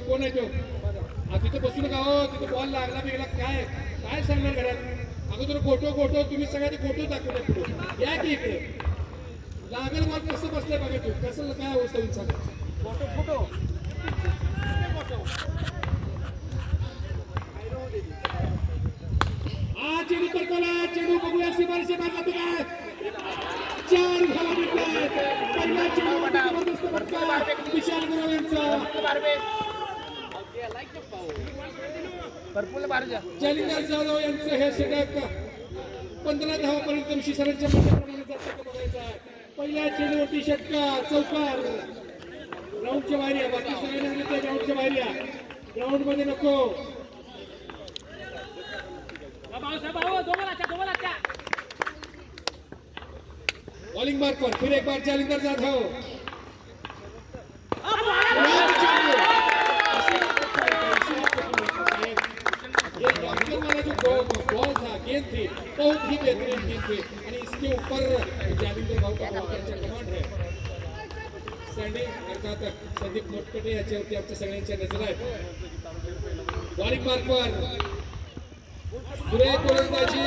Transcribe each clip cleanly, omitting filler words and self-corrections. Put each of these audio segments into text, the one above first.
कोण आहे तो? तिथं बसू नका हो, तिथं बॉल लागला बिगला काय काय सांगणार घरात? अगोदर गोटो तुम्ही सगळ्यांनी गोटो दाखवतो. या की इकडे लागेल बॉल कसं बसलंय बघा तू, कसं काय अवस्था होईल सांगा. फोटो चेंडू पडतोला, चेंडू बघूया सीमारेषे मारला तो काय 4 धावा निघतात. पहिला चेंडू जबरदस्त फटका विशाल गुरव यांचा. जालिंदर जाधव यांचं हे षटक 15 धावापर्यंत ऋषी सरांच्या मताप्रमाणे जातं बघायचं आहे. पहिल्या चेंडूवरती षटका चौकार ग्राउंडच्या बाहेर या. बाकी सगळे ते ग्राउंडच्या बाहेर या, ग्राउंड मध्ये नको. बॉलिंग मार्क पर फिर एक बार जालिंदर जाधव. बॉल था, गेंद थी, बहुत ही बेहतरीन गेंद थी और इसके ऊपर जालिंदर भाऊ का बहुत अच्छा कमांड है. स्टँडिंग अर्थात संदीप मोटकटे याच्यावरती आमच्या सगळ्यांच्या नजर आहे. बॉलिंग मार्क पर सुरेख गोलंदाजी,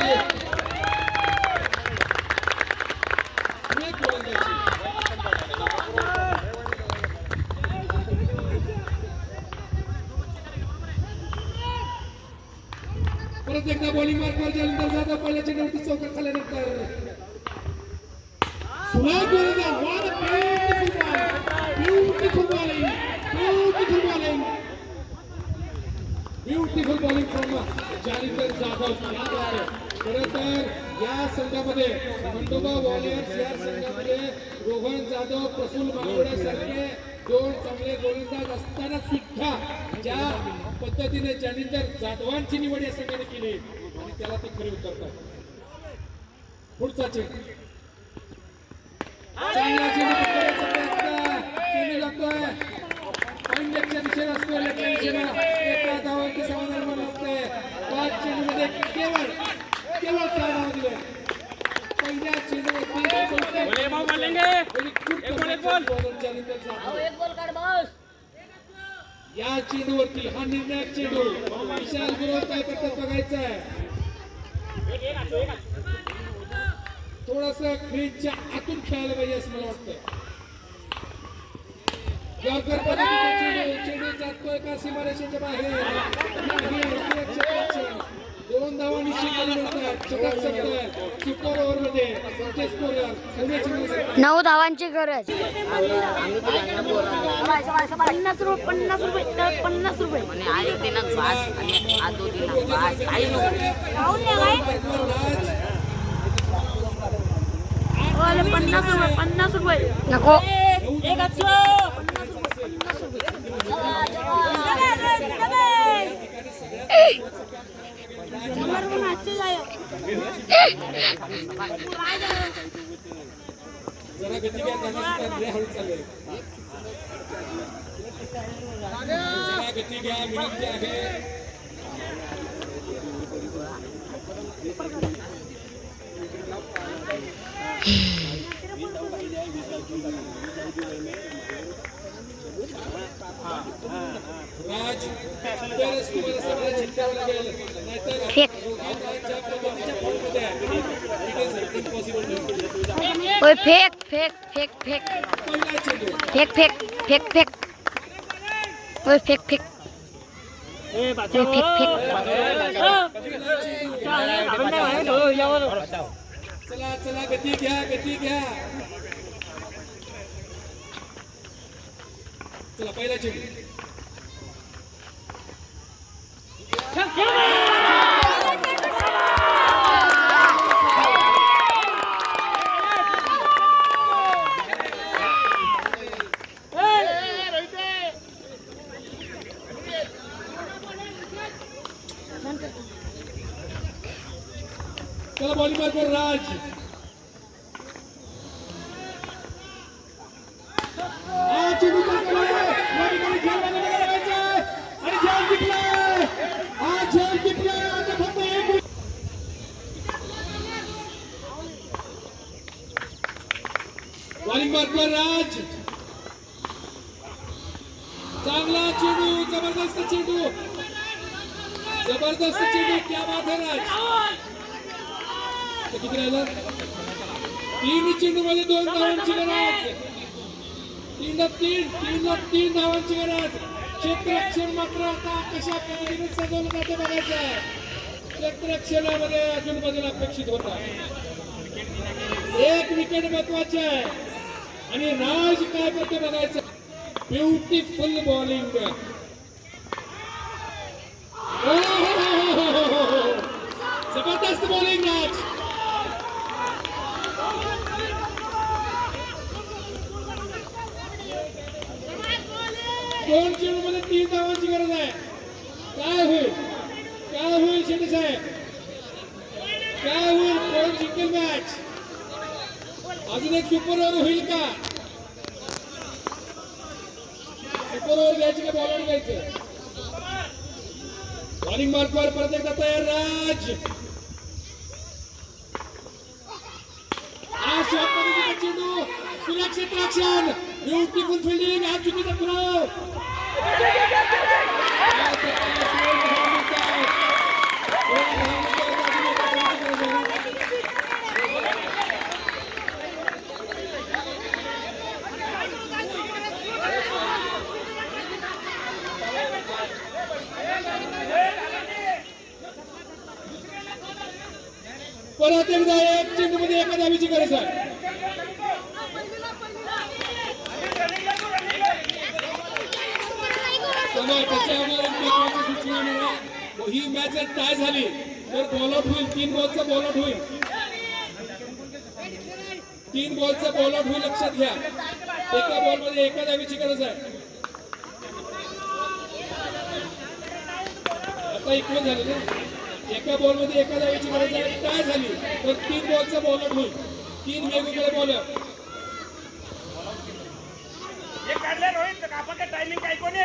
सुरेख गोलंदाजी. परत एकदा बॉलिंग मार्कवर जालिंदर जाधव पहिल्या चेंडूवरती चौकार खाल्ल्यानंतर सुरेख गोलंदाज. Beautiful bowling, beautiful bowling, beautiful bowling from Jalinder Jadhav. खरं तर या संघामध्ये खंडोबा वॉरियर्स या संघामध्ये रोहन जाधव, प्रफुल्ल मांगोड्यासारखे 2 चांगले गोलंदाज असताना सुद्धा ज्या पद्धतीने जालिंदर जाधवांची निवड या संघाने केली आणि त्याला ते खरे उतरतात. पुढचा चेंडू चांगला चेंडू जातोय पंजाबच्या दिशेला असतो. लेफ्ट दिशेला एका धावांची समाधान मला असते. 5 चेंडूमध्ये केवळ 6 धावा दिले. पहिल्या चेंडूवरती या चेंडूवरती हा निर्णायक चेंडू विशाल गुरव काय करतात बघायचा आहे. थोडस क्रीजच्या आतून खेळायला पाहिजे असं मला वाटतं. चेंडू जातोय का सीमारेषेच्या बाहेर? 2 धावा निश्चित सुपर ओव्हर मध्ये 9 धावांची गरज. 50 रुपये नको. जरा गती घ्या, हळू चालेल. जरा गती घ्या, विनंती आहे. राज तरच तुम्हाला सगळं जिंकावं लागेल, नाहीतर fake fake fake fake fake fake fake fake ओय फेक फेक फेक फेक. चला चला गती घ्या, गती घ्या. चला पहिला चेंडू चला बॉलिंग पर राज. चेंडू बॉलिंग मार्कवर राज, चांगला चेंडू, जबरदस्त चेंडू, जबरदस्त चेंडू, क्या बात है राज. किती राहिलं? 3 चेंडू मध्ये 2 धावांची गरज. 3 धावांची गरज. क्षेत्ररक्षण मात्र आता कशा पद्धतीने सजवलं जाते बघायचं आहे. क्षेत्ररक्षणामध्ये अजून बदल अपेक्षित होता. 1 विकेट महत्वाची आहे आणि राज काय करतो बघायचं. Beautiful bowling. जबरदस्त बॉलिंग राज. 2 चेंडू मध्ये 3 धावांची गरज आहे. काय होईल शेट्टी साहेब, काय होईल? कोण जिंकेल मॅच? अजून एक सुपर ओव्हर होईल का? सुपर ओव्हर घ्यायची का बॉलर घ्यायचं? बॉलिंग मार्कवर परत एकदा तयार राज. हा शॉट मध्ये चेंडू, सुरक्षित रक्षण, ब्युटिफुल फिल्डिंग. हा चुकीचा थ्रो. परत एकदा 1 चेंडू मध्ये 1 धावेची गरज आहे. ही मॅच जर टाय झाली तर बॉलआउट होईल. 3 बॉलचा बॉलआउट होईल. 3 बॉलचा बॉलआउट होईल, लक्षात घ्या. एका बॉल मध्ये 1 धावेची गरज आहे. आता इक्वल झाले ना. एका बॉल मध्ये 1 धावेची गरज आहे. टाय झाली तर 3 बॉलचा बॉलआउट होईल. 3 वेगवेगळे बॉलर. हे काढले रोहित, आपण टायमिंग काय कोणी